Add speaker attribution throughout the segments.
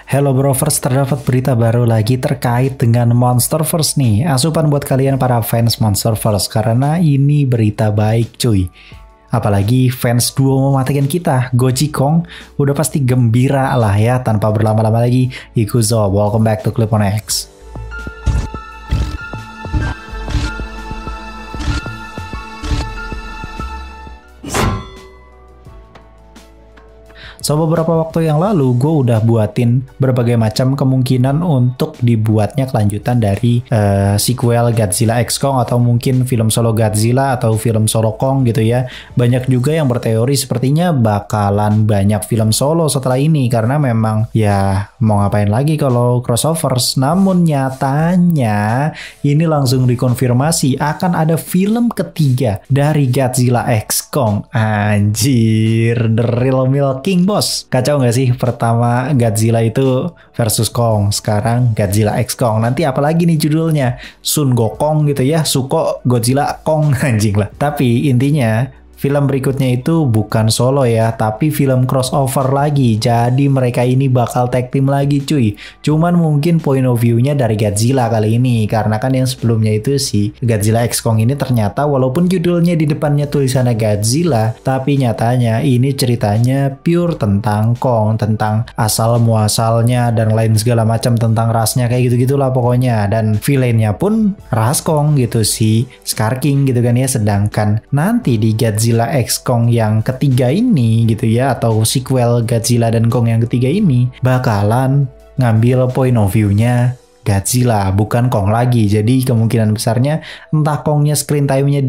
Speaker 1: Hello Brovers, terdapat berita baru lagi terkait dengan Monsterverse nih. Asupan buat kalian para fans Monsterverse, karena ini berita baik cuy. Apalagi fans duo mematikan kita, Goji Kong, udah pasti gembira lah ya. Tanpa berlama-lama lagi, Ikuzo, welcome back to Clip on X. So, beberapa waktu yang lalu gue udah buatin berbagai macam kemungkinan untuk dibuatnya kelanjutan dari sequel Godzilla X Kong, atau mungkin film solo Godzilla atau film solo Kong gitu ya. Banyak juga yang berteori sepertinya bakalan banyak film solo setelah ini, karena memang ya mau ngapain lagi kalau crossovers. Namun nyatanya ini langsung dikonfirmasi akan ada film ketiga dari Godzilla X Kong. Anjir, the real milking bos. Kacau nggak sih? Pertama Godzilla itu versus Kong, sekarang Godzilla X Kong. Nanti apalagi nih judulnya? Sun Gokong gitu ya, Suko Godzilla Kong, anjing lah. Tapi intinya film berikutnya itu bukan solo ya, tapi film crossover lagi. Jadi mereka ini bakal tag team lagi cuy. Cuman mungkin point of view-nya dari Godzilla kali ini. Karena kan yang sebelumnya itu si Godzilla X Kong ini ternyata walaupun judulnya di depannya tulisannya Godzilla, tapi nyatanya ini ceritanya pure tentang Kong. Tentang asal muasalnya dan lain segala macam, tentang rasnya kayak gitu-gitulah pokoknya. Dan villainnya pun ras Kong gitu, si Scar King gitu kan ya. Sedangkan nanti di Godzilla X Kong yang ketiga ini gitu ya, atau sequel Godzilla dan Kong yang ketiga ini bakalan ngambil point of view-nya Godzilla, bukan Kong lagi. Jadi kemungkinan besarnya entah Kongnya screen time-nya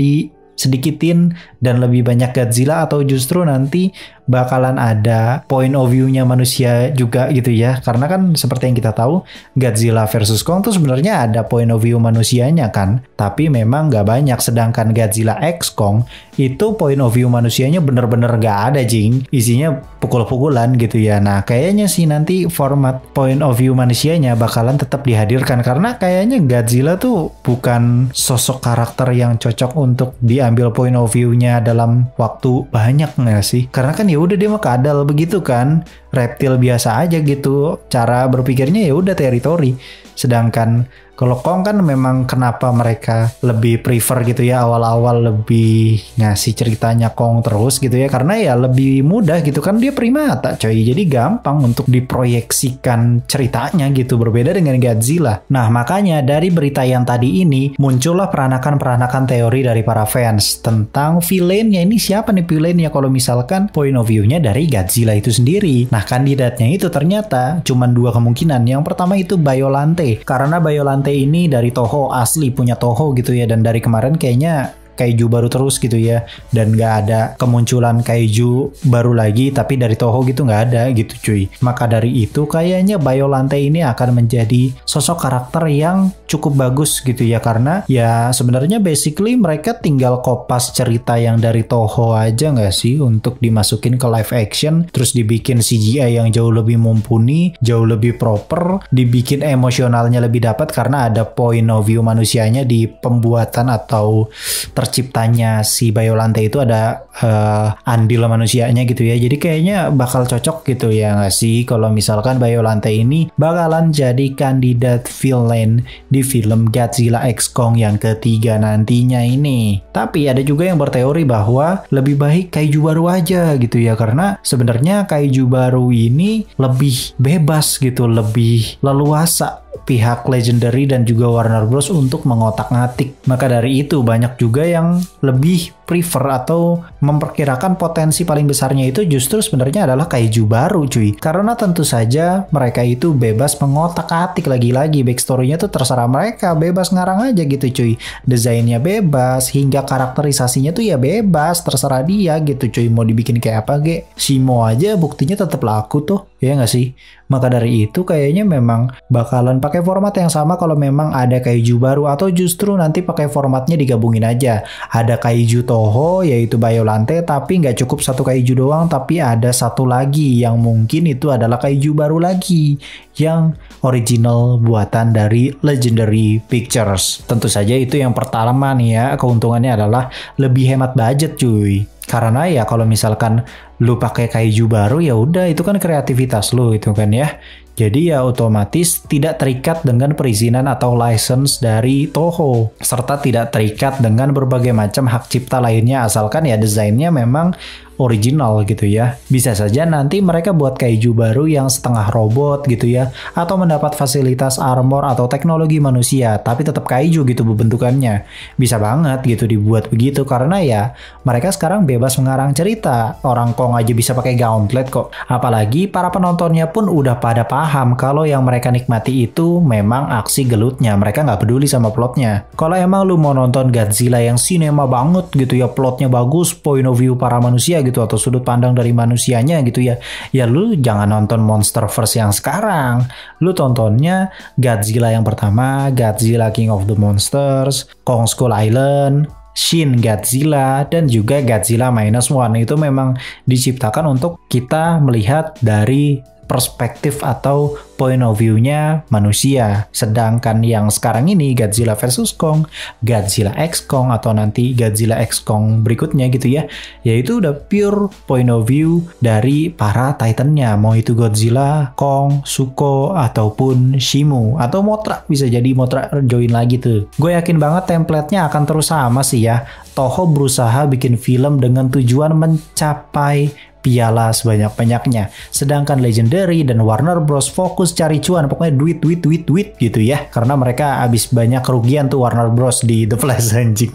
Speaker 1: sedikitin dan lebih banyak Godzilla, atau justru nanti bakalan ada point of view-nya manusia juga gitu ya. Karena kan seperti yang kita tahu, Godzilla versus Kong tuh sebenarnya ada point of view manusianya kan, tapi memang nggak banyak. Sedangkan Godzilla X Kong itu point of view manusianya bener-bener nggak ada jing, isinya pukul-pukulan gitu ya. Nah kayaknya sih nanti format point of view manusianya bakalan tetap dihadirkan, karena kayaknya Godzilla tuh bukan sosok karakter yang cocok untuk diambil point of view-nya dalam waktu banyak nggak sih? Karena kan ya udah dia mah kadal begitu kan, reptil biasa aja gitu, cara berpikirnya ya udah teritori. Sedangkan kalau Kong kan memang kenapa mereka lebih prefer gitu ya, awal-awal lebih ngasih ceritanya Kong terus gitu ya, karena ya lebih mudah gitu kan, dia primata coy, jadi gampang untuk diproyeksikan ceritanya gitu, berbeda dengan Godzilla. Nah makanya dari berita yang tadi ini muncullah peranakan-peranakan teori dari para fans tentang villainnya. Ini siapa nih villainnya kalau misalkan point of view-nya dari Godzilla itu sendiri? Nah kandidatnya itu ternyata cuma dua kemungkinan. Yang pertama itu Biollante, karena Biollante ini dari Toho, asli punya Toho gitu ya, dan dari kemarin kayaknya kaiju baru terus gitu ya, dan nggak ada kemunculan kaiju baru lagi tapi dari Toho gitu, nggak ada gitu cuy. Maka dari itu kayaknya Biollante ini akan menjadi sosok karakter yang cukup bagus gitu ya, karena ya sebenarnya basically mereka tinggal kopas cerita yang dari Toho aja nggak sih untuk dimasukin ke live action, terus dibikin CGI yang jauh lebih mumpuni, jauh lebih proper, dibikin emosionalnya lebih dapat karena ada point of view manusianya di pembuatan atau terciptanya si Biollante itu, ada andil manusianya gitu ya. Jadi kayaknya bakal cocok gitu ya nggak sih kalau misalkan Biollante ini bakalan jadi kandidat villain di film Godzilla X Kong yang ketiga nantinya ini. Tapi ada juga yang berteori bahwa lebih baik kaiju baru aja gitu ya, karena sebenarnya kaiju baru ini lebih bebas gitu, lebih leluasa pihak Legendary dan juga Warner Bros untuk mengotak-ngatik. Maka dari itu banyak juga yang lebih prefer atau memperkirakan potensi paling besarnya itu justru sebenarnya adalah kaiju baru cuy. Karena tentu saja mereka itu bebas mengotak-atik, lagi-lagi backstory-nya tuh terserah mereka, bebas ngarang aja gitu cuy. Desainnya bebas, hingga karakterisasinya tuh ya bebas, terserah dia gitu cuy. Mau dibikin kayak apa ge, Shimo aja buktinya tetap laku tuh, ya nggak sih? Maka dari itu kayaknya memang bakalan pakai format yang sama kalau memang ada kaiju baru, atau justru nanti pakai formatnya digabungin aja. Ada kaiju Toho yaitu Biollante, tapi nggak cukup satu kaiju doang, tapi ada satu lagi yang mungkin itu adalah kaiju baru lagi yang original buatan dari Legendary Pictures. Tentu saja itu yang pertama nih ya, keuntungannya adalah lebih hemat budget cuy. Karena ya kalau misalkan lu pakai kaiju baru ya udah itu kan kreativitas lu itu kan ya. Jadi ya otomatis tidak terikat dengan perizinan atau license dari Toho, serta tidak terikat dengan berbagai macam hak cipta lainnya asalkan ya desainnya memang original gitu ya. Bisa saja nanti mereka buat kaiju baru yang setengah robot gitu ya, atau mendapat fasilitas armor atau teknologi manusia, tapi tetap kaiju gitu bentukannya. Bisa banget gitu dibuat begitu karena ya mereka sekarang bebas mengarang cerita. Orang Kong aja bisa pakai gauntlet kok. Apalagi para penontonnya pun udah pada paham kalau yang mereka nikmati itu memang aksi gelutnya. Mereka nggak peduli sama plotnya. Kalau emang lu mau nonton Godzilla yang sinema banget gitu ya, plotnya bagus, point of view para manusia gitu, atau sudut pandang dari manusianya gitu ya, ya lu jangan nonton Monsterverse yang sekarang. Lu tontonnya Godzilla yang pertama, Godzilla King of the Monsters, Kong Skull Island, Shin Godzilla, dan juga Godzilla Minus One. Itu memang diciptakan untuk kita melihat dari perspektif atau point of view-nya manusia. Sedangkan yang sekarang ini Godzilla vs Kong, Godzilla X Kong, atau nanti Godzilla X Kong berikutnya gitu ya, yaitu udah pure point of view dari para Titan-nya. Mau itu Godzilla, Kong, Zuko, ataupun Shimu, atau Mothra. Bisa jadi Mothra join lagi tuh. Gue yakin banget template-nya akan terus sama sih ya. Toho berusaha bikin film dengan tujuan mencapai piala sebanyak-banyaknya. Sedangkan Legendary dan Warner Bros fokus cari cuan, pokoknya duit gitu ya. Karena mereka habis banyak kerugian tuh Warner Bros di The Flash anjing.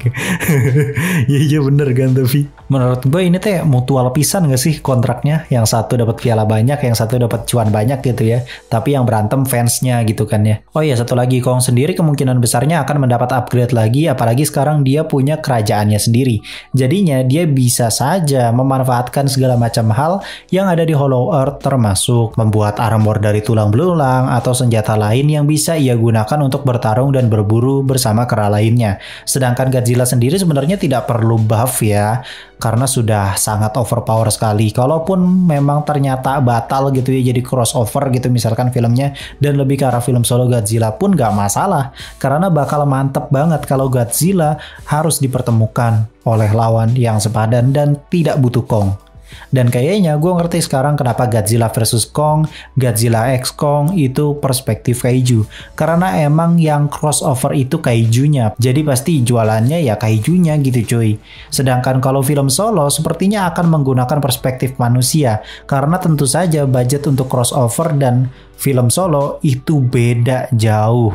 Speaker 1: Iya bener kan, tapi menurut gue ini teh mutual pisan gak sih kontraknya? Yang satu dapat piala banyak, yang satu dapat cuan banyak gitu ya. Tapi yang berantem fansnya gitu kan ya. Oh iya, satu lagi, Kong sendiri kemungkinan besarnya akan mendapat upgrade lagi, apalagi sekarang dia punya kerajaannya sendiri. Jadinya dia bisa saja memanfaatkan segala macam hal yang ada di Hollow Earth, termasuk membuat armor dari tulang belulang atau senjata lain yang bisa ia gunakan untuk bertarung dan berburu bersama kera lainnya. Sedangkan Godzilla sendiri sebenarnya tidak perlu buff ya, karena sudah sangat overpower sekali. Kalaupun memang ternyata batal gitu ya jadi crossover gitu misalkan filmnya dan lebih ke arah film solo Godzilla pun gak masalah, karena bakal mantep banget kalau Godzilla harus dipertemukan oleh lawan yang sepadan dan tidak butuh Kong. Dan kayaknya gue ngerti sekarang kenapa Godzilla vs Kong, Godzilla X Kong itu perspektif kaiju. Karena emang yang crossover itu kaijunya. Jadi pasti jualannya ya kaijunya gitu cuy. Sedangkan kalau film solo sepertinya akan menggunakan perspektif manusia. Karena tentu saja budget untuk crossover dan film solo itu beda jauh.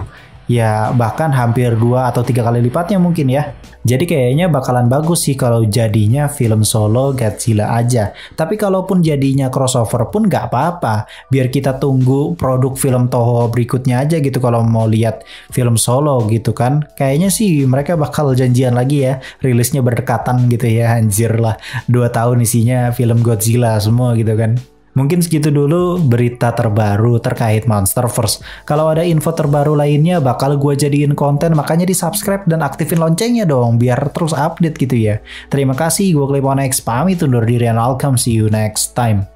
Speaker 1: Ya bahkan hampir 2 atau 3 kali lipatnya mungkin ya. Jadi kayaknya bakalan bagus sih kalau jadinya film solo Godzilla aja. Tapi kalaupun jadinya crossover pun gak apa-apa. Biar kita tunggu produk film Toho berikutnya aja gitu kalau mau lihat film solo gitu kan. Kayaknya sih mereka bakal janjian lagi ya. Rilisnya berdekatan gitu ya, anjir lah. 2 tahun isinya film Godzilla semua gitu kan. Mungkin segitu dulu berita terbaru terkait Monsterverse. Kalau ada info terbaru lainnya bakal gue jadiin konten, makanya di subscribe dan aktifin loncengnya dong biar terus update gitu ya. Terima kasih, gue Clip on X pamit undur diri and I'll come see you next time.